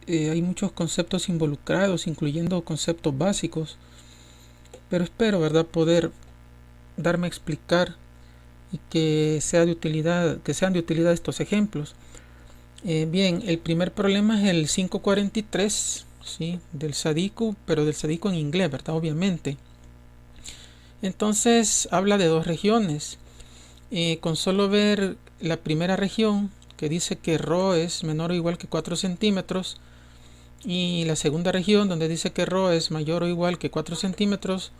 hay muchos conceptos involucrados, incluyendo conceptos básicos, pero espero, ¿verdad?, poder darme a explicar y que sean de utilidad estos ejemplos. Bien, el primer problema es el 543, ¿sí?, del Sadiku, pero del Sadiku en inglés, ¿verdad?, obviamente. Entonces habla de dos regiones. Con solo ver la primera región, que dice que ρ es menor o igual que 4 centímetros, y la segunda región, donde dice que ρ es mayor o igual que 4 centímetros,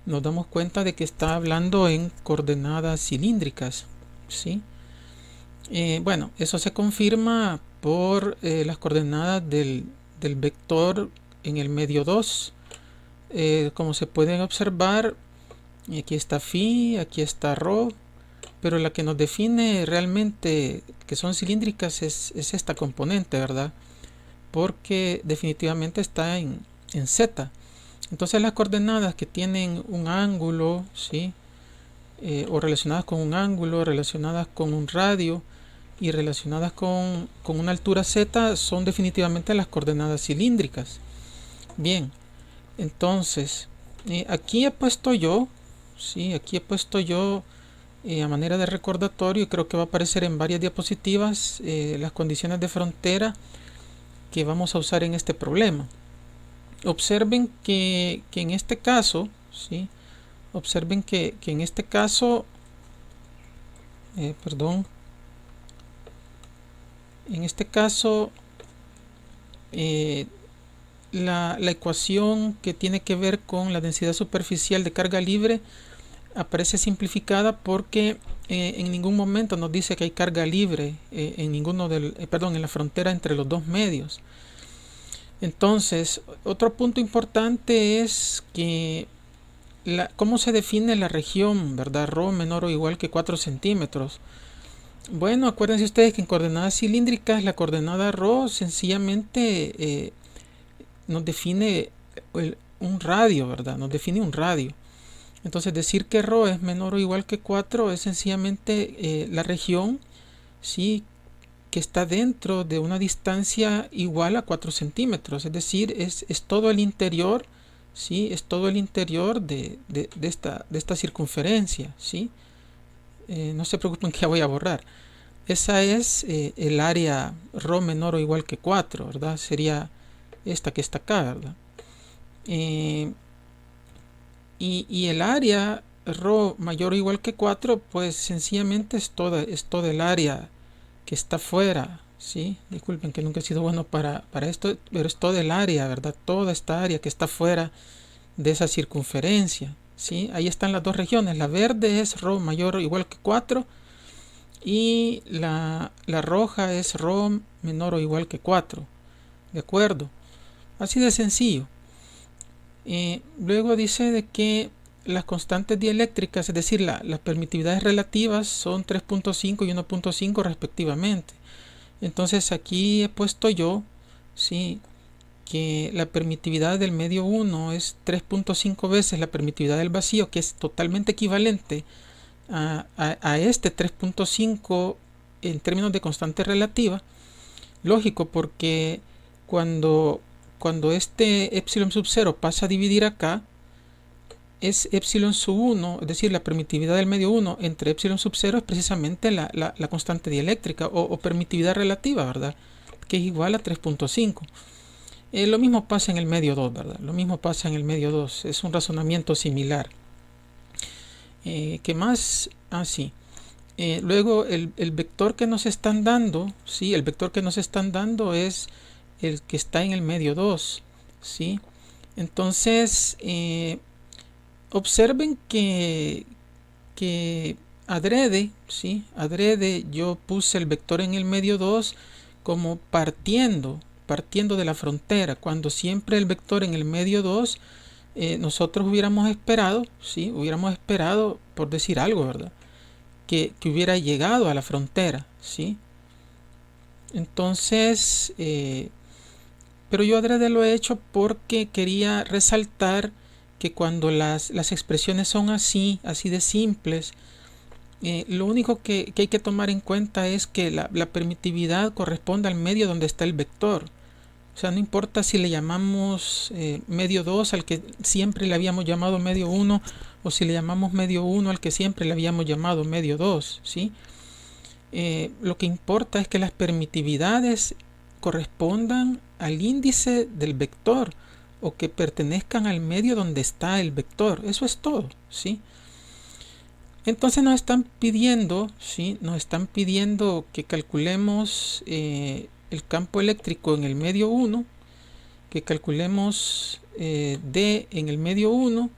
nos damos cuenta de que está hablando en coordenadas cilíndricas, ¿sí? Bueno, eso se confirma por las coordenadas del vector en el medio 2. Como se pueden observar, aquí está phi, aquí está ρ, pero la que nos define realmente que son cilíndricas es esta componente, ¿verdad? Porque definitivamente está en z. Entonces las coordenadas que tienen un ángulo, ¿sí?, o relacionadas con un ángulo, relacionadas con un radio y relacionadas con una altura z, son definitivamente las coordenadas cilíndricas. Bien, entonces aquí he puesto yo, ¿sí?, aquí he puesto yo a manera de recordatorio, y creo que va a aparecer en varias diapositivas, las condiciones de frontera que vamos a usar en este problema. Observen que en este caso, ¿sí?, observen que en este caso, perdón, en este caso, la ecuación que tiene que ver con la densidad superficial de carga libre aparece simplificada porque en ningún momento nos dice que hay carga libre en la frontera entre los dos medios. Entonces, otro punto importante es que cómo se define la región, ¿verdad? Ρ menor o igual que 4 centímetros. Bueno, acuérdense ustedes que en coordenadas cilíndricas la coordenada ρ sencillamente nos define un radio, ¿verdad? Nos define un radio. Entonces decir que ρ es menor o igual que 4 es sencillamente la región, ¿sí?, que está dentro de una distancia igual a 4 centímetros. Es decir, es todo el interior, ¿sí?, es todo el interior de esta circunferencia, ¿sí? No se preocupen que ya voy a borrar. Esa es el área ρ menor o igual que 4, ¿verdad? Sería esta que está acá, ¿verdad? Y el área ρ mayor o igual que 4, pues sencillamente es toda el área que está fuera, ¿sí? Disculpen que nunca he sido bueno para esto, pero es toda el área, ¿verdad? Toda esta área que está fuera de esa circunferencia, ¿sí? Ahí están las dos regiones. La verde es ρ mayor o igual que 4 y la roja es ρ menor o igual que 4. ¿De acuerdo? Así de sencillo. Luego dice de que las constantes dieléctricas, es decir, las permitividades relativas, son 3.5 y 1.5 respectivamente. Entonces aquí he puesto yo, ¿sí?, que la permitividad del medio 1 es 3.5 veces la permitividad del vacío, que es totalmente equivalente a este 3.5 en términos de constante relativa. Lógico, porque cuando este epsilon sub 0 pasa a dividir acá, es epsilon sub 1, es decir, la permitividad del medio 1 entre epsilon sub 0 es precisamente la constante dieléctrica o permitividad relativa, ¿verdad?, que es igual a 3.5. Lo mismo pasa en el medio 2, ¿verdad? Lo mismo pasa en el medio 2. Es un razonamiento similar. ¿Qué más? Sí. Luego el vector que nos están dando, ¿sí?, el vector que nos están dando es el que está en el medio 2, ¿sí? Entonces, observen que adrede, ¿sí?, adrede yo puse el vector en el medio 2 como partiendo de la frontera, cuando siempre el vector en el medio 2 nosotros hubiéramos esperado, ¿sí?, hubiéramos esperado, por decir algo, ¿verdad?, que hubiera llegado a la frontera, ¿sí? Entonces, pero yo adrede lo he hecho porque quería resaltar que cuando las expresiones son así de simples, lo único que hay que tomar en cuenta es que la permitividad corresponde al medio donde está el vector. O sea, no importa si le llamamos medio 2 al que siempre le habíamos llamado medio 1, o si le llamamos medio 1 al que siempre le habíamos llamado medio 2, ¿sí? Lo que importa es que las permitividades correspondan al índice del vector o que pertenezcan al medio donde está el vector. Eso es todo, ¿sí? Entonces nos están pidiendo, ¿sí? Nos están pidiendo que calculemos el campo eléctrico en el medio 1, que calculemos D en el medio 1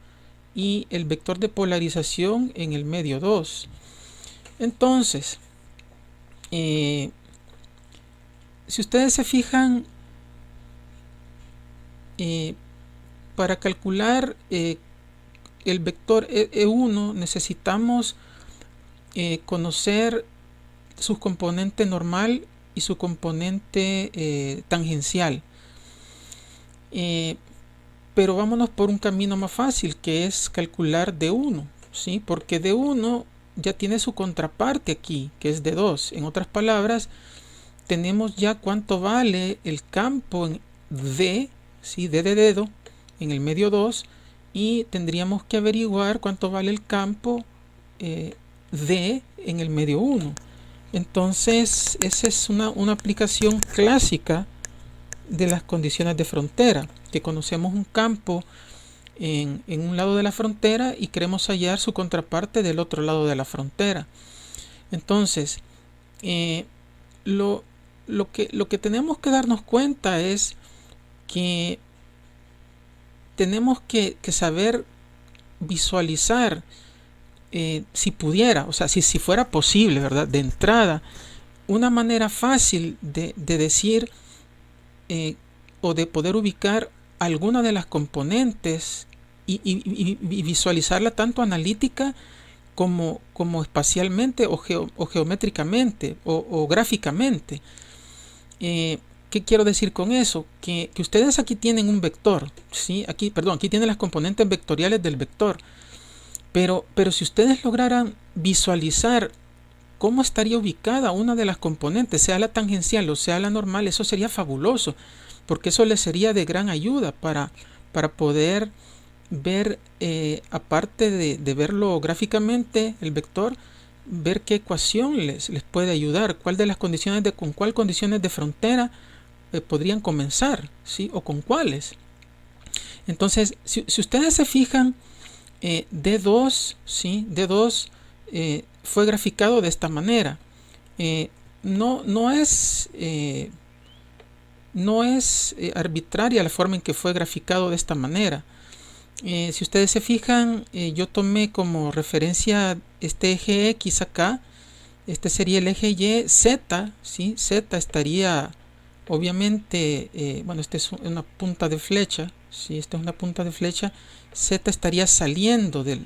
y el vector de polarización en el medio 2. Entonces, si ustedes se fijan, para calcular el vector E1 necesitamos conocer su componente normal y su componente tangencial. Pero vámonos por un camino más fácil, que es calcular D1, ¿sí? Porque D1 ya tiene su contraparte aquí, que es D2. En otras palabras, tenemos ya cuánto vale el campo en D, ¿sí? D de dedo, en el medio 2, y tendríamos que averiguar cuánto vale el campo D en el medio 1. Entonces, esa es una aplicación clásica de las condiciones de frontera, que conocemos un campo en un lado de la frontera y queremos hallar su contraparte del otro lado de la frontera. Entonces, lo que tenemos que darnos cuenta es que tenemos que saber visualizar, si pudiera, o sea, si fuera posible, ¿verdad? De entrada, una manera fácil de decir o de poder ubicar alguna de las componentes y visualizarla tanto analítica como espacialmente o geométricamente o gráficamente. ¿Qué quiero decir con eso? Que ustedes aquí tienen un vector, ¿sí? Aquí tienen las componentes vectoriales del vector. Pero si ustedes lograran visualizar cómo estaría ubicada una de las componentes, sea la tangencial o sea la normal, eso sería fabuloso, porque eso les sería de gran ayuda para poder ver, aparte de verlo gráficamente, el vector, ver qué ecuación les puede ayudar, con cuál condiciones de frontera podrían comenzar, ¿sí? O con cuáles. Entonces, si ustedes se fijan, D2, ¿sí? D2 fue graficado de esta manera. No es arbitraria la forma en que fue graficado de esta manera. Si ustedes se fijan, yo tomé como referencia este eje X acá. Este sería el eje Y, Z, ¿sí? Z estaría, obviamente, bueno, esta es una punta de flecha, ¿sí? Esta es una punta de flecha. Z estaría saliendo de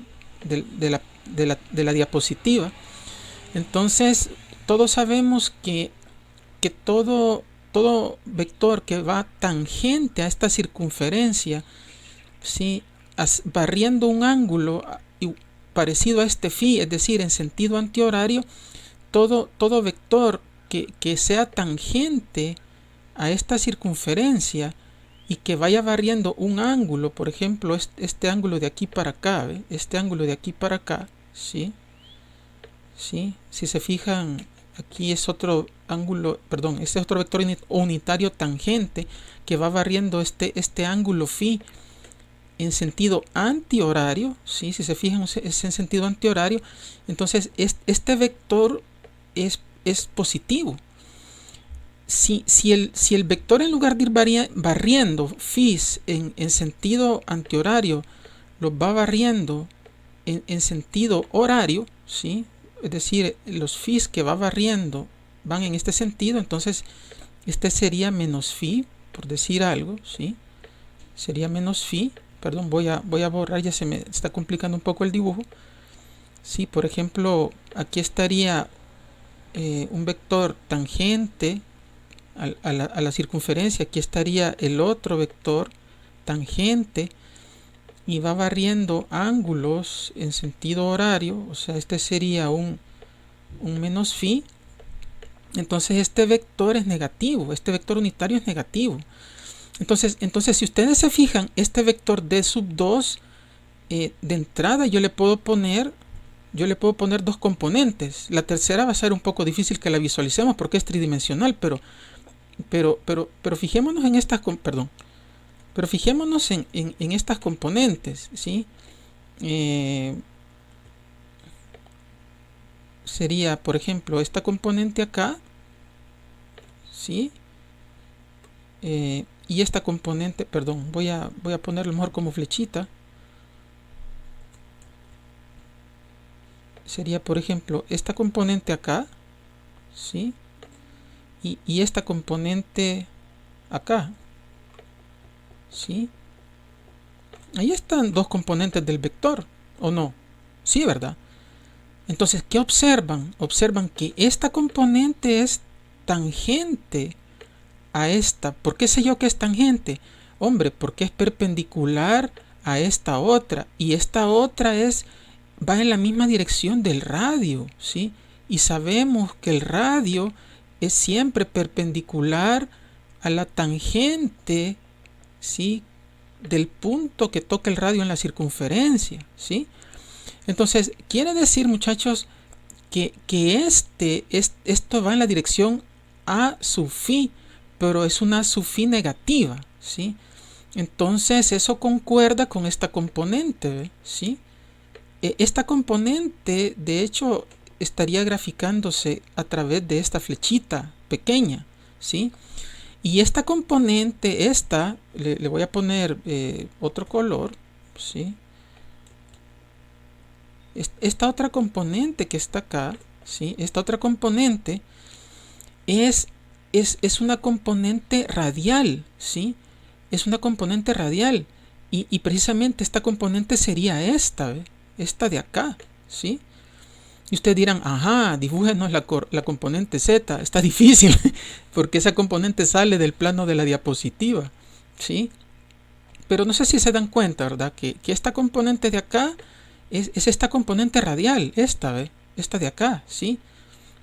la diapositiva. Entonces, todos sabemos que todo vector que va tangente a esta circunferencia, ¿sí? Barriendo un ángulo parecido a este phi, es decir, en sentido antihorario, todo vector que sea tangente a esta circunferencia y que vaya barriendo un ángulo, por ejemplo, este ángulo de aquí para acá, ¿ve? Este ángulo de aquí para acá, ¿sí? ¿Sí? Si se fijan, aquí es otro ángulo, perdón, este es otro vector unitario tangente que va barriendo este ángulo phi en sentido antihorario, ¿sí? Si se fijan, es en sentido antihorario. Entonces este vector es positivo. Si el vector, en lugar de ir barriendo phis en sentido antihorario, lo va barriendo en sentido horario, ¿sí? Es decir, los phis que va barriendo van en este sentido, entonces este sería menos phi, por decir algo, ¿sí? Sería menos phi. Perdón, voy a borrar, ya se me está complicando un poco el dibujo. Sí, por ejemplo, aquí estaría un vector tangente a la circunferencia. Aquí estaría el otro vector tangente y va barriendo ángulos en sentido horario. O sea, este sería un menos phi. Entonces este vector es negativo, este vector unitario es negativo. Entonces, si ustedes se fijan, este vector d sub 2, de entrada yo le puedo poner dos componentes. La tercera va a ser un poco difícil que la visualicemos porque es tridimensional, pero fijémonos en estas, pero fijémonos en estas componentes, ¿sí? Sería, por ejemplo, esta componente acá, ¿sí? Y esta componente, perdón, voy a ponerlo mejor como flechita. Sería, por ejemplo, esta componente acá, ¿sí? Y esta componente acá, ¿sí? Ahí están dos componentes del vector, ¿o no? Sí, ¿verdad? Entonces, ¿qué observan? Observan que esta componente es tangente a esta. ¿Por qué sé yo que es tangente? Hombre, porque es perpendicular a esta otra. Y esta otra va en la misma dirección del radio, ¿sí? Y sabemos que el radio es siempre perpendicular a la tangente, ¿sí? Del punto que toca el radio en la circunferencia, ¿sí? Entonces, quiere decir, muchachos, que esto va en la dirección a sub phi, pero es una sub phi negativa, ¿sí? Entonces, eso concuerda con esta componente, ¿sí? Esta componente, de hecho, estaría graficándose a través de esta flechita pequeña, ¿sí? Y esta componente, le voy a poner otro color, ¿sí? Esta otra componente que está acá, ¿sí? Esta otra componente es una componente radial, ¿sí? Es una componente radial. Y precisamente esta componente sería esta, ¿ve? Esta de acá, ¿sí? Y ustedes dirán, ajá, dibújenos la componente Z. Está difícil, porque esa componente sale del plano de la diapositiva, ¿sí? Pero no sé si se dan cuenta, ¿verdad? Que esta componente de acá es esta componente radial, esta de acá, ¿sí?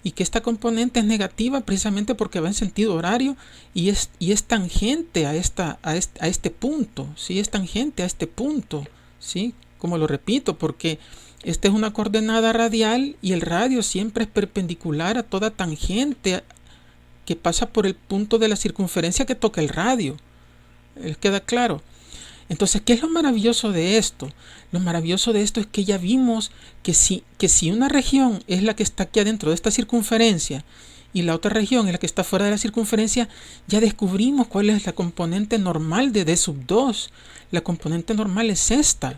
Y que esta componente es negativa precisamente porque va en sentido horario y es tangente a este punto, ¿sí? Es tangente a este punto, ¿sí? Como lo repito, porque esta es una coordenada radial y el radio siempre es perpendicular a toda tangente que pasa por el punto de la circunferencia que toca el radio. ¿Les queda claro? Entonces, ¿qué es lo maravilloso de esto? Lo maravilloso de esto es que ya vimos que si una región es la que está aquí adentro de esta circunferencia y la otra región es la que está fuera de la circunferencia, ya descubrimos cuál es la componente normal de D sub 2. La componente normal es esta.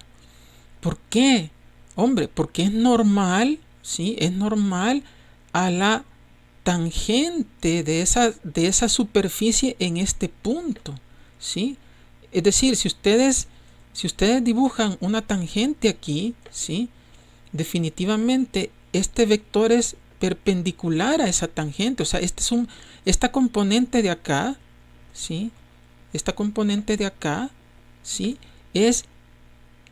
¿Por qué? Hombre, porque es normal, ¿sí? Es normal a la tangente de esa superficie en este punto, ¿sí? Es decir, si ustedes dibujan una tangente aquí, ¿sí? Definitivamente este vector es perpendicular a esa tangente. O sea, esta componente de acá, ¿sí? Esta componente de acá, ¿sí? Es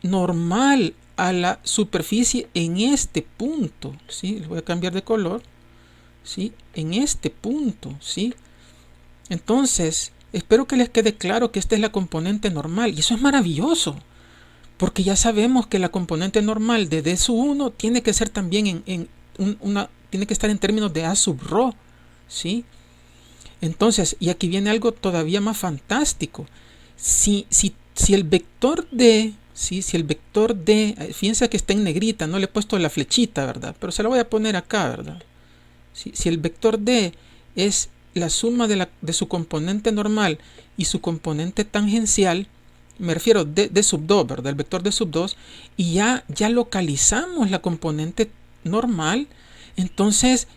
normal a la superficie en este punto, ¿sí? Le voy a cambiar de color, ¿sí? En este punto, ¿sí? Entonces, espero que les quede claro que esta es la componente normal. Y eso es maravilloso, porque ya sabemos que la componente normal de D sub 1 tiene que ser también tiene que estar en términos de A sub rho, ¿sí? Entonces, y aquí viene algo todavía más fantástico. Si el vector D, ¿sí? Si el vector D, fíjense que está en negrita, no le he puesto la flechita, ¿verdad? Pero se la voy a poner acá, ¿verdad? Si el vector D es la suma de su componente normal y su componente tangencial, me refiero de sub 2, ¿verdad? El vector de sub 2, y ya localizamos la componente normal, entonces,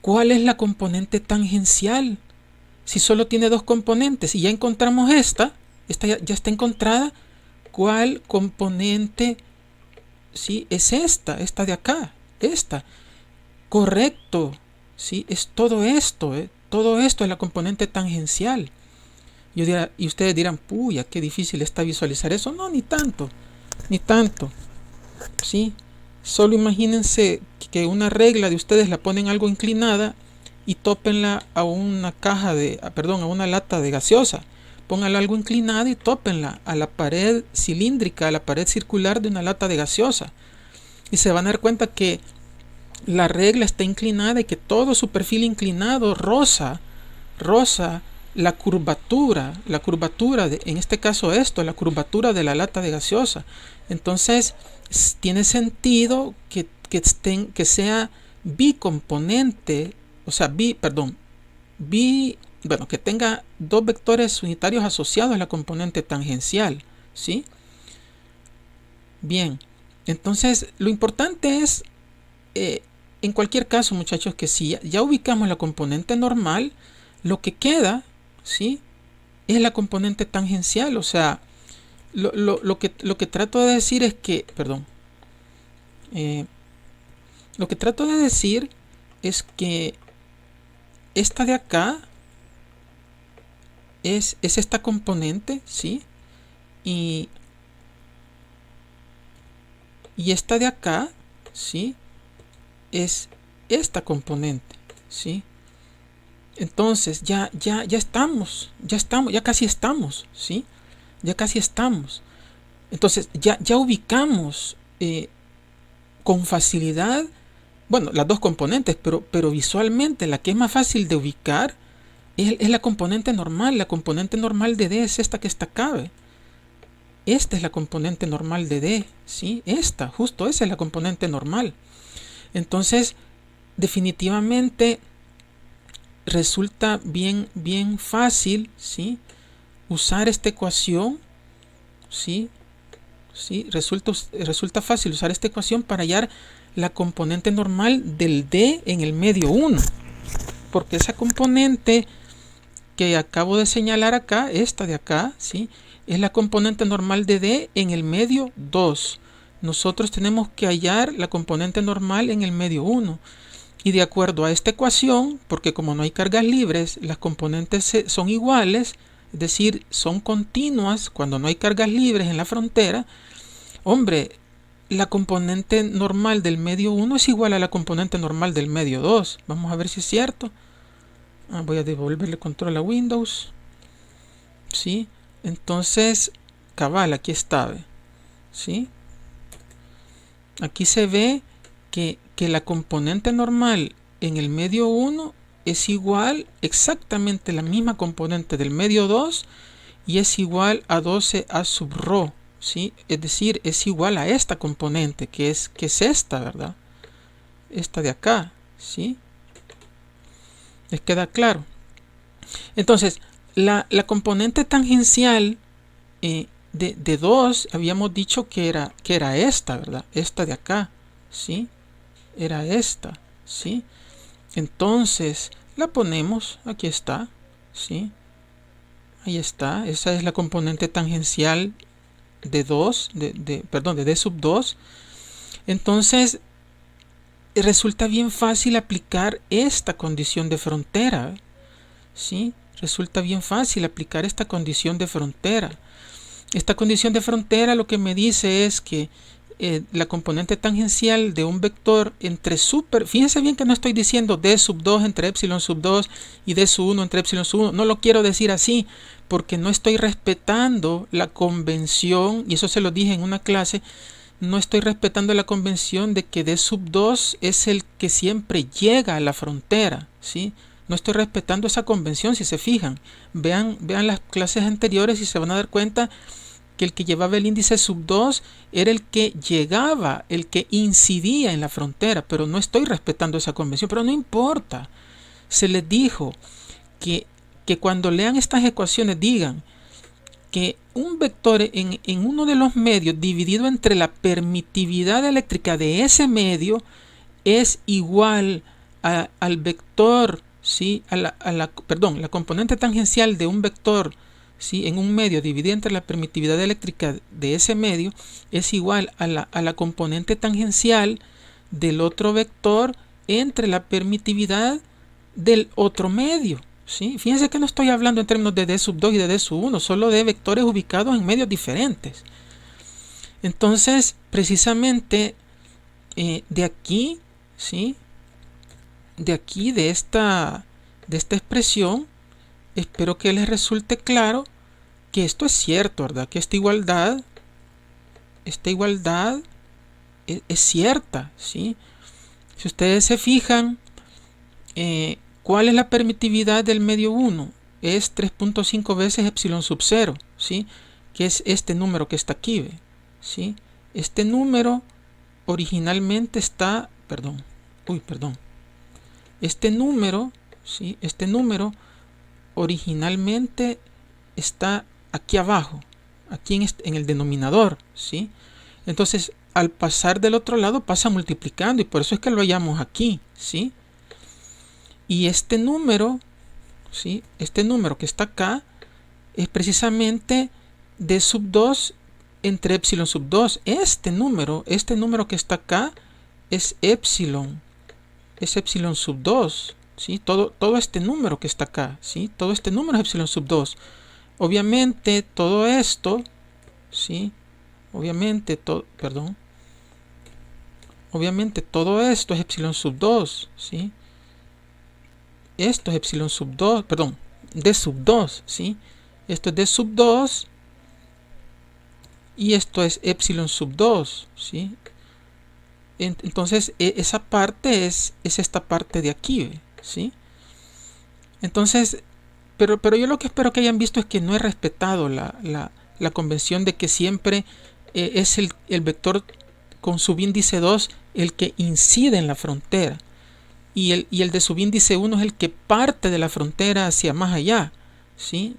¿cuál es la componente tangencial? Si solo tiene dos componentes y ya encontramos esta ya está encontrada, ¿cuál componente, sí, es esta de acá? Esta. Correcto, ¿sí? Es todo esto, todo esto es la componente tangencial. Y ustedes dirán, puya, qué difícil está visualizar eso. No, ni tanto, ¿sí? Solo imagínense que una regla de ustedes la ponen algo inclinada y tópenla a una a una lata de gaseosa. póngalo algo inclinado y tópenla a la pared cilíndrica, a la pared circular de una lata de gaseosa. Y se van a dar cuenta que la regla está inclinada y que todo su perfil inclinado roza la curvatura en este caso la curvatura de la lata de gaseosa. Entonces tiene sentido que sea bicomponente, o sea, que tenga dos vectores unitarios asociados a la componente tangencial, ¿sí? Bien, entonces lo importante es, en cualquier caso, muchachos, que si ya ubicamos la componente normal, lo que queda, ¿sí?, es la componente tangencial. O sea, lo que trato de decir es que, lo que trato de decir es que esta de acá es esta componente, ¿sí? Y esta de acá, ¿sí?, es esta componente, ¿sí? Entonces ya casi estamos, ¿sí? Ya casi estamos. Entonces ya ubicamos con facilidad, bueno, las dos componentes, pero visualmente la que es más fácil de ubicar es la componente normal. La componente normal de D es esta que está acá, ¿ve? Esta es la componente normal de D, ¿sí? Justo esa es la componente normal. Entonces, definitivamente resulta bien fácil, ¿sí?, usar esta ecuación, ¿sí? Resulta fácil usar esta ecuación para hallar la componente normal del D en el medio 1, porque esa componente que acabo de señalar acá, esta de acá, ¿sí?, es la componente normal de D en el medio 2. Nosotros tenemos que hallar la componente normal en el medio 1. Y de acuerdo a esta ecuación, porque como no hay cargas libres, las componentes son iguales, es decir, son continuas cuando no hay cargas libres en la frontera. Hombre, la componente normal del medio 1 es igual a la componente normal del medio 2. Vamos a ver si es cierto. Voy a devolverle control a Windows. ¿Sí? Entonces, cabal, aquí está. ¿Sí? Aquí se ve que la componente normal en el medio 1 es igual, exactamente la misma componente del medio 2, y es igual a 12a sub rho, ¿sí? Es decir, es igual a esta componente, que es esta, ¿verdad? Esta de acá, ¿sí? ¿Les queda claro? Entonces, la componente tangencial de 2 habíamos dicho que era esta, ¿verdad? Esta de acá, ¿sí? Era esta, ¿sí? Entonces la ponemos, aquí está, ¿sí? Ahí está, esa es la componente tangencial de 2, de D sub 2. Entonces resulta bien fácil aplicar esta condición de frontera, ¿sí? Resulta bien fácil aplicar esta condición de frontera. Esta condición de frontera lo que me dice es que la componente tangencial de un vector entre fíjense bien que no estoy diciendo D sub 2 entre epsilon sub 2 y D sub 1 entre epsilon sub 1, no lo quiero decir así porque no estoy respetando la convención, y eso se lo dije en una clase, no estoy respetando la convención de que D sub 2 es el que siempre llega a la frontera, ¿sí? No estoy respetando esa convención. Si se fijan, vean las clases anteriores y se van a dar cuenta que el que llevaba el índice sub 2 era el que llegaba, el que incidía en la frontera, pero no estoy respetando esa convención. Pero no importa, se les dijo que cuando lean estas ecuaciones digan que un vector en uno de los medios dividido entre la permitividad eléctrica de ese medio es igual al vector, ¿sí? La componente tangencial de un vector, ¿sí?, en un medio dividido entre la permitividad eléctrica de ese medio es igual a la componente tangencial del otro vector entre la permitividad del otro medio, ¿sí? Fíjense que no estoy hablando en términos de D sub 2 y de D sub 1, solo de vectores ubicados en medios diferentes. Entonces, precisamente de aquí, ¿sí?, de esta expresión, espero que les resulte claro que esto es cierto, ¿verdad? Que esta igualdad es cierta, ¿sí? Si ustedes se fijan, ¿cuál es la permitividad del medio 1? Es 3.5 veces epsilon sub 0, ¿sí? Que es este número que está aquí, ¿sí? Este número originalmente está, perdón, este número, ¿sí? Este número originalmente está aquí abajo, aquí en el denominador, ¿sí? Entonces, al pasar del otro lado pasa multiplicando y por eso es que lo hallamos aquí, ¿sí? Y este número, ¿sí? Este número que está acá es precisamente d sub 2 entre epsilon sub 2. Este número que está acá es epsilon sub 2, ¿sí? Todo este número que está acá, ¿sí? Todo este número es epsilon sub 2. Obviamente todo esto, ¿sí? Obviamente todo esto es epsilon sub 2, ¿sí? Esto es epsilon sub 2, perdón, d sub 2, ¿sí? Esto es d sub 2 y esto es epsilon sub 2, ¿sí? Entonces esa parte es esta parte de aquí, ¿sí? Entonces, pero yo lo que espero que hayan visto es que no he respetado la convención de que siempre es el vector con subíndice 2 el que incide en la frontera y el de subíndice 1 es el que parte de la frontera hacia más allá, ¿sí?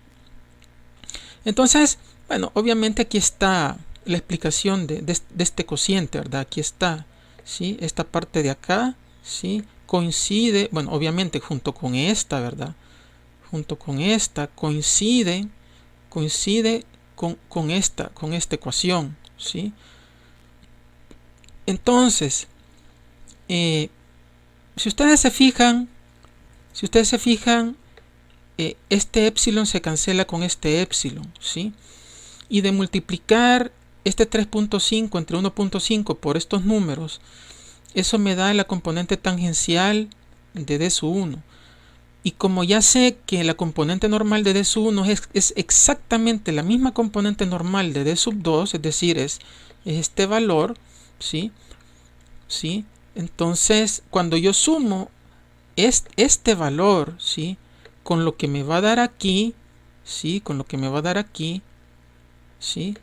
Entonces, bueno, obviamente aquí está la explicación de este cociente, ¿verdad? Aquí está, ¿sí? Esta parte de acá, ¿sí? Coincide, bueno, obviamente junto con esta, ¿verdad? Junto con esta coincide con esta ecuación, ¿sí? Entonces, si ustedes se fijan, este epsilon se cancela con este epsilon, ¿sí? Y de multiplicar este 3.5 entre 1.5 por estos números, eso me da la componente tangencial de d sub 1. Y como ya sé que la componente normal de d sub 1 es exactamente la misma componente normal de d sub 2, es decir, es este valor, ¿sí? ¿Sí? Entonces, cuando yo sumo este valor, ¿sí? Con lo que me va a dar aquí, ¿sí? Con lo que me va a dar aquí, ¿sí?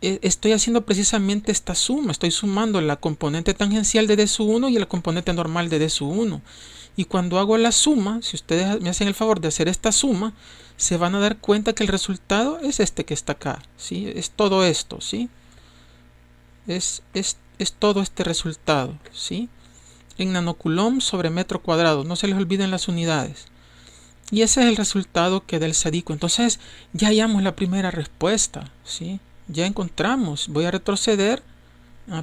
Estoy haciendo precisamente esta suma. Estoy sumando la componente tangencial de d sub 1 y la componente normal de d sub 1. Y cuando hago la suma, si ustedes me hacen el favor de hacer esta suma, se van a dar cuenta que el resultado es este que está acá, ¿sí? Es todo esto, ¿sí? Es todo este resultado, ¿sí? En nanocoulomb sobre metro cuadrado. No se les olviden las unidades. Y ese es el resultado que da el sadico. Entonces ya hallamos la primera respuesta, ¿sí? Ya encontramos. Voy a retroceder.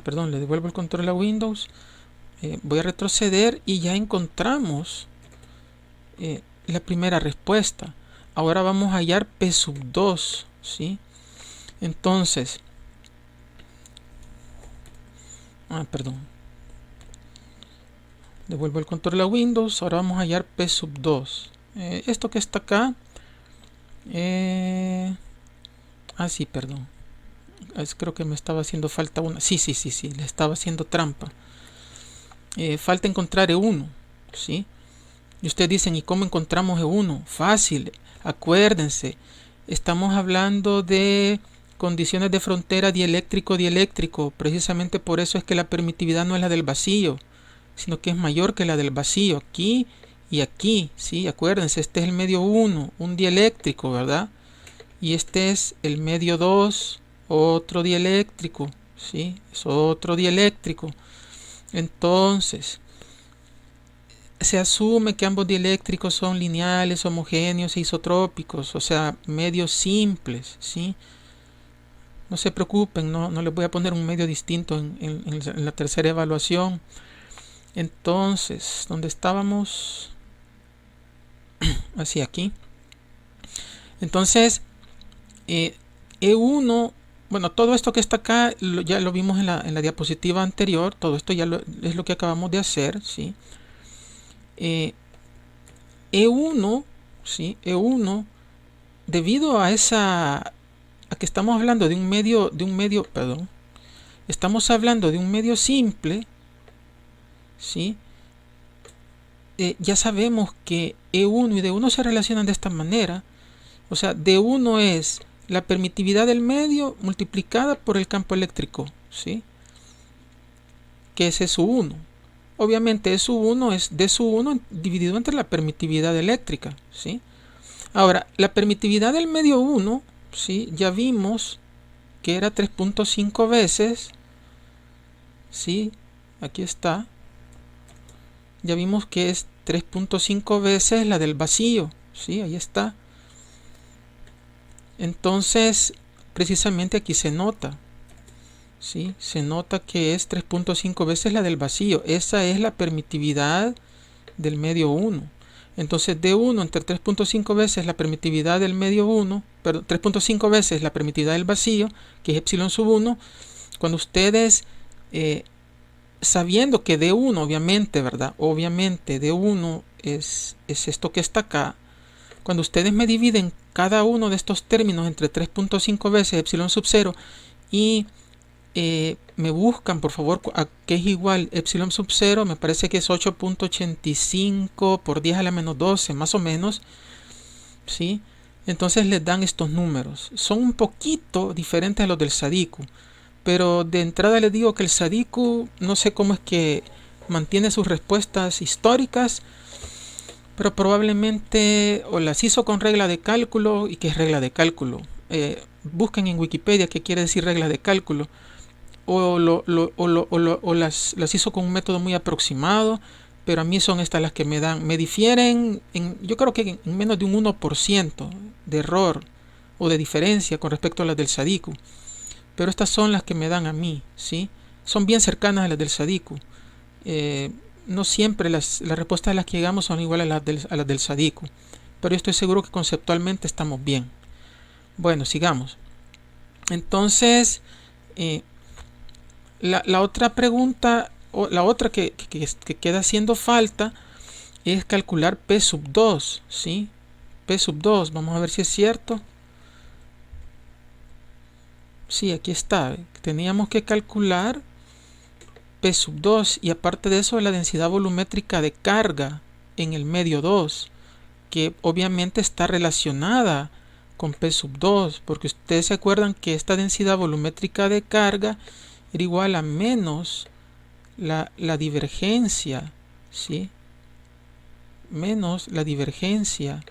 Perdón, le devuelvo el control a Windows. Voy a retroceder y ya encontramos la primera respuesta. Ahora vamos a hallar P sub 2, ¿sí? Entonces, perdón. Devuelvo el control a Windows. Ahora vamos a hallar P sub 2. Esto que está acá. Sí, perdón. Creo que me estaba haciendo falta una. Sí, le estaba haciendo trampa. Falta encontrar E1, ¿sí? Y ustedes dicen, ¿y cómo encontramos E1? Fácil, acuérdense. Estamos hablando de condiciones de frontera dieléctrico-dieléctrico. Precisamente por eso es que la permitividad no es la del vacío, sino que es mayor que la del vacío. Aquí y aquí, ¿sí? Acuérdense, este es el medio 1, un dieléctrico, ¿verdad? Y este es el medio 2, otro dieléctrico, ¿sí? Es otro dieléctrico. Entonces, se asume que ambos dieléctricos son lineales, homogéneos e isotrópicos, o sea, medios simples, ¿sí? No se preocupen, no les voy a poner un medio distinto en la tercera evaluación. Entonces, ¿dónde estábamos? Así aquí. Entonces, E1, bueno, todo esto que está acá ya lo vimos en la diapositiva anterior. Todo esto ya es lo que acabamos de hacer, ¿sí? E1, ¿sí? E1, debido a esa aquí estamos hablando de un medio, perdón, estamos hablando de un medio simple, ¿sí? Ya sabemos que E1 y D1 se relacionan de esta manera. O sea, D1 es la permitividad del medio multiplicada por el campo eléctrico, ¿sí? Que es E sub 1. Obviamente E sub 1 es D sub 1 dividido entre la permitividad eléctrica, ¿sí? Ahora, la permitividad del medio 1, ¿sí? Ya vimos que era 3.5 veces, ¿sí? Aquí está. Ya vimos que es 3.5 veces la del vacío, ¿sí? Ahí está. Entonces, precisamente aquí se nota, ¿sí? Se nota que es 3.5 veces la del vacío. Esa es la permitividad del medio 1. Entonces, D1 entre 3.5 veces la permitividad del medio 1, perdón, 3.5 veces la permitividad del vacío, que es epsilon sub 1. Cuando ustedes, sabiendo que D1, obviamente, ¿verdad? Obviamente D1 es esto que está acá. Cuando ustedes me dividen cada uno de estos términos entre 3.5 veces epsilon sub 0 y me buscan por favor a qué es igual epsilon sub 0, me parece que es 8.85 por 10 a la menos 12 más o menos, ¿sí? Entonces les dan estos números. Son un poquito diferentes a los del Sadiku, pero de entrada les digo que el Sadiku no sé cómo es que mantiene sus respuestas históricas, pero probablemente o las hizo con regla de cálculo. ¿Y qué es regla de cálculo? Busquen en Wikipedia qué quiere decir regla de cálculo, o las hizo con un método muy aproximado, pero a mí son estas las que me difieren yo creo que en menos de un 1% de error o de diferencia con respecto a las del Sadiku, pero estas son las que me dan a mí, ¿sí? Son bien cercanas a las del Sadiku. No siempre las respuestas a las que llegamos son iguales a las del Sadiku, pero yo estoy seguro que conceptualmente estamos bien. Bueno, sigamos. Entonces, la otra pregunta, o la otra que queda haciendo falta, es calcular P sub 2, ¿sí? P sub 2, vamos a ver si es cierto. Sí, aquí está. Teníamos que calcular P sub 2 y aparte de eso la densidad volumétrica de carga en el medio 2, que obviamente está relacionada con P sub 2, porque ustedes se acuerdan que esta densidad volumétrica de carga era igual a menos la divergencia, ¿sí? Menos la divergencia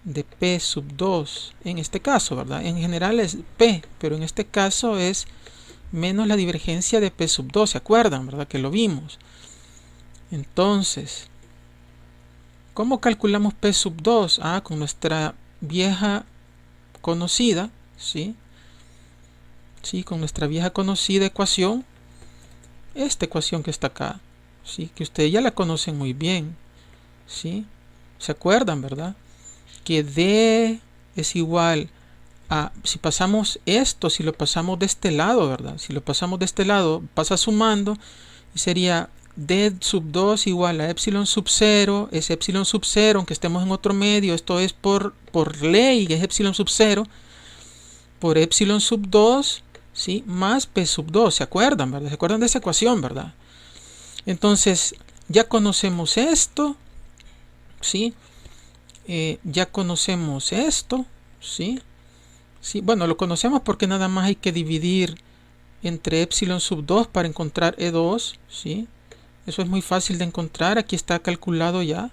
de P sub 2, en este caso, ¿verdad? En general es P, pero en este caso es menos la divergencia de P sub 2, ¿se acuerdan, verdad? Que lo vimos. Entonces, ¿cómo calculamos P sub 2? Con nuestra vieja conocida, ¿sí? Sí, con nuestra vieja conocida ecuación, esta ecuación que está acá, ¿sí? Que ustedes ya la conocen muy bien, ¿sí? ¿Se acuerdan, verdad? Que D es igual a, si pasamos esto, si lo pasamos de este lado, ¿verdad? Si lo pasamos de este lado, pasa sumando y sería D sub 2 igual a epsilon sub 0, es epsilon sub 0, aunque estemos en otro medio, esto es por ley, es epsilon sub 0, por epsilon sub 2, ¿sí? Más P sub 2, ¿se acuerdan, verdad? ¿Se acuerdan de esa ecuación, verdad? Entonces, ya conocemos esto, ¿sí? Ya conocemos esto, ¿sí? Sí, bueno, lo conocemos porque nada más hay que dividir entre epsilon sub 2 para encontrar E2, ¿sí? Eso es muy fácil de encontrar, aquí está calculado ya,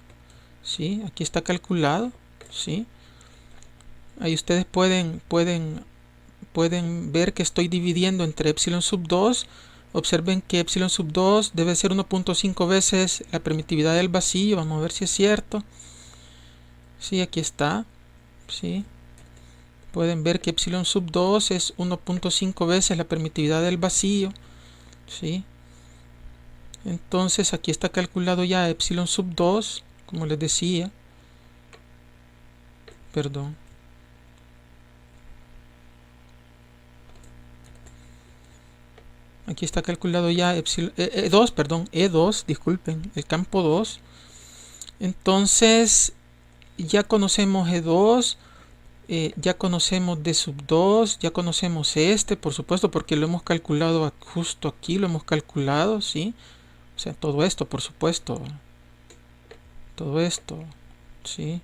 ¿sí? Aquí está calculado, ¿sí? Ahí ustedes pueden ver que estoy dividiendo entre epsilon sub 2. Observen que epsilon sub 2 debe ser 1.5 veces la permitividad del vacío. Vamos a ver si es cierto. Sí, aquí está, ¿sí? Pueden ver que epsilon sub 2 es 1.5 veces la permitividad del vacío, ¿sí? Entonces aquí está calculado ya epsilon sub 2, como les decía. Perdón. Aquí está calculado ya epsilon, E2, perdón, E2, disculpen, el campo 2. Entonces ya conocemos E2. Ya conocemos D sub 2, ya conocemos este, por supuesto, porque lo hemos calculado justo aquí, lo hemos calculado, ¿sí? O sea, todo esto, por supuesto, todo esto, ¿sí?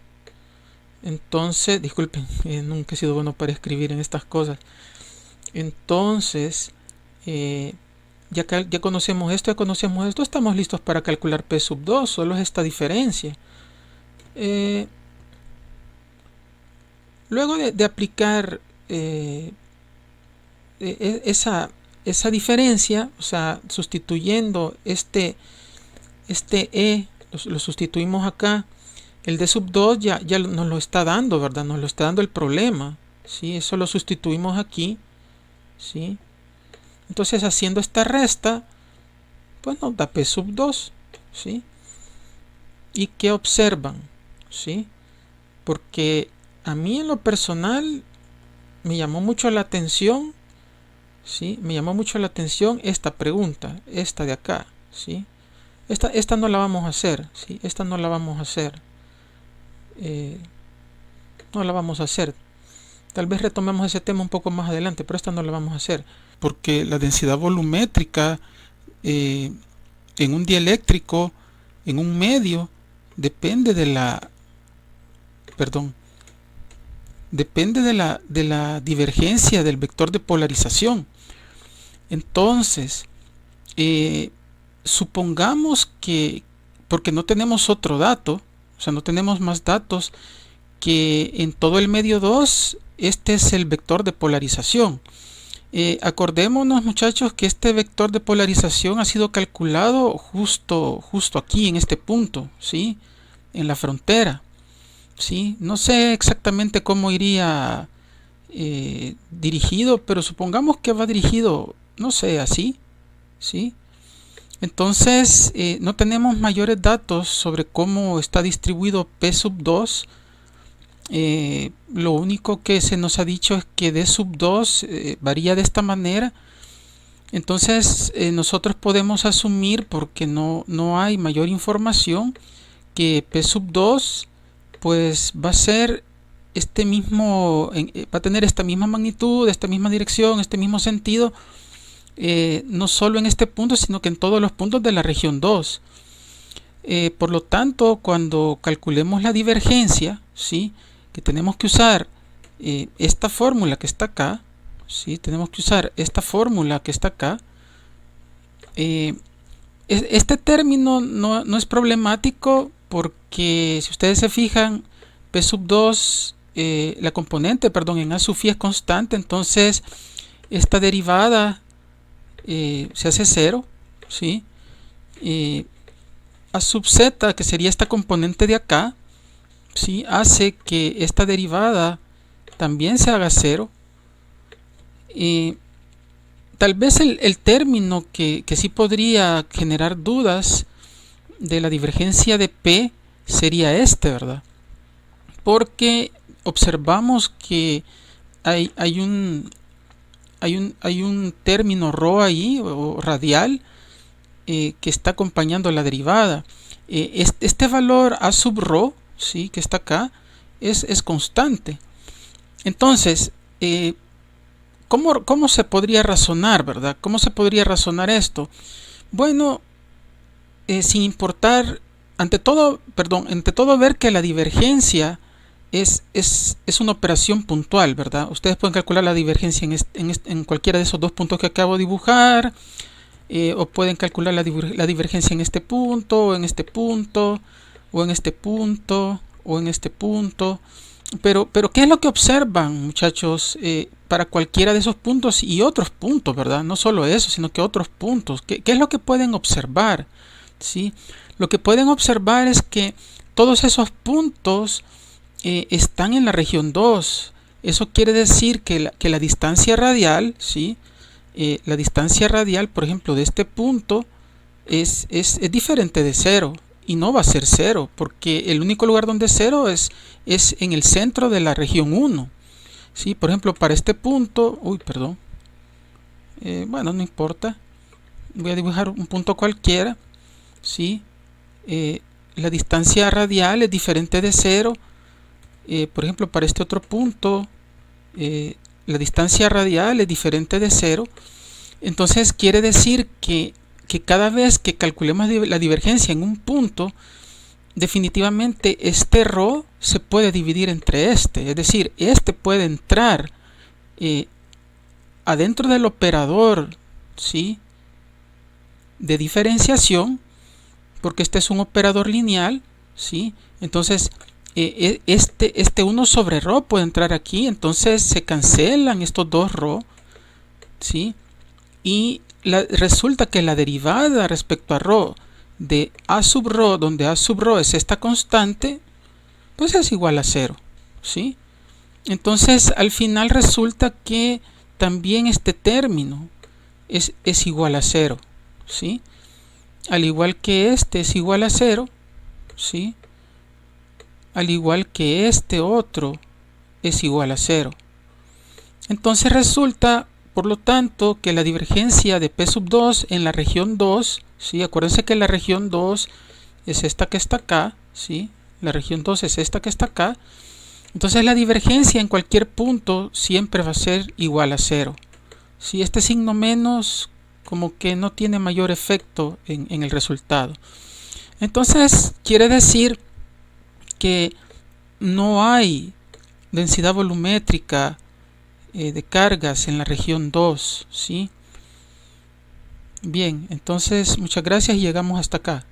Entonces, disculpen, nunca he sido bueno para escribir en estas cosas. Entonces, ya conocemos esto, estamos listos para calcular P sub 2, solo es esta diferencia. Luego de aplicar esa diferencia, o sea, sustituyendo este E, lo sustituimos acá, el D sub 2 ya nos lo está dando, ¿verdad? Nos lo está dando el problema, ¿sí? Eso lo sustituimos aquí, ¿sí? Entonces, haciendo esta resta, pues nos da P sub 2, ¿sí? ¿Y qué observan? ¿Sí? Porque a mí en lo personal me llamó mucho la atención, ¿sí? Me llamó mucho la atención esta pregunta, esta de acá, ¿sí? Esta no la vamos a hacer, ¿sí? Esta no la vamos a hacer. No la vamos a hacer. Tal vez retomemos ese tema un poco más adelante, pero esta no la vamos a hacer. Porque la densidad volumétrica en un dieléctrico, en un medio, depende de la... depende de la divergencia del vector de polarización. Entonces, supongamos que, porque no tenemos otro dato, o sea, no tenemos más datos, que en todo el medio 2, este es el vector de polarización. Acordémonos, muchachos, que este vector de polarización ha sido calculado justo aquí, en este punto, ¿sí? En la frontera. ¿Sí? No sé exactamente cómo iría dirigido, pero supongamos que va dirigido, no sé, así, ¿sí? Entonces, no tenemos mayores datos sobre cómo está distribuido P sub 2. Lo único que se nos ha dicho es que D sub 2 varía de esta manera. Entonces, nosotros podemos asumir, porque no hay mayor información, que P sub 2 pues va a ser va a tener esta misma magnitud, esta misma dirección, este mismo sentido, no solo en este punto, sino que en todos los puntos de la región 2. Por lo tanto, cuando calculemos la divergencia, ¿sí? Que tenemos que usar esta fórmula que está acá, ¿sí? Tenemos que usar esta fórmula que está acá. Este término no es problemático, porque si ustedes se fijan, P sub 2, la componente, perdón, en A sub phi es constante, entonces esta derivada se hace 0, ¿sí? A sub z, que sería esta componente de acá, ¿sí? Hace que esta derivada también se haga 0. Tal vez el término que sí podría generar dudas de la divergencia de P sería este, ¿verdad? Porque observamos que hay un término ρ ahí, o radial, que está acompañando la derivada. Este valor A sub ρ, ¿sí? Que está acá, es constante. Entonces, ¿cómo se podría razonar, verdad? ¿Cómo se podría razonar esto? Bueno, sin importar, ante todo ver que la divergencia es una operación puntual, ¿verdad? Ustedes pueden calcular la divergencia en cualquiera de esos dos puntos que acabo de dibujar, o pueden calcular la divergencia en este punto, o en este punto, o en este punto, o en este punto. Pero ¿qué es lo que observan, muchachos, para cualquiera de esos puntos y otros puntos, ¿verdad? No solo eso, sino que otros puntos. ¿Qué es lo que pueden observar? ¿Sí? Lo que pueden observar es que todos esos puntos están en la región 2. Eso quiere decir que la distancia radial, ¿sí? La distancia radial, por ejemplo, de este punto es diferente de 0. Y no va a ser 0, porque el único lugar donde es 0 es en el centro de la región 1. ¿Sí? Por ejemplo, para este punto, bueno, no importa, voy a dibujar un punto cualquiera, ¿sí? La distancia radial es diferente de 0, por ejemplo, para este otro punto, la distancia radial es diferente de cero. Entonces quiere decir que cada vez que calculemos la divergencia en un punto, definitivamente este ρ se puede dividir entre este. Es decir, este puede entrar adentro del operador, ¿sí?, de diferenciación, porque este es un operador lineal, ¿sí? Entonces este 1 sobre ρ puede entrar aquí, entonces se cancelan estos dos ρ, ¿sí? Y resulta que la derivada respecto a ρ de a sub ρ, donde a sub ρ es esta constante, pues es igual a 0, ¿sí? Entonces al final resulta que también este término es igual a 0, ¿sí? Al igual que este es igual a 0, ¿sí? Al igual que este otro es igual a 0. Entonces resulta, por lo tanto, que la divergencia de P sub 2 en la región 2, ¿sí? Acuérdense que la región 2 es esta que está acá, ¿sí? La región 2 es esta que está acá. Entonces la divergencia en cualquier punto siempre va a ser igual a 0. ¿Sí? Este signo menos como que no tiene mayor efecto en el resultado. Entonces quiere decir que no hay densidad volumétrica de cargas en la región 2, ¿sí? Bien, entonces muchas gracias y llegamos hasta acá.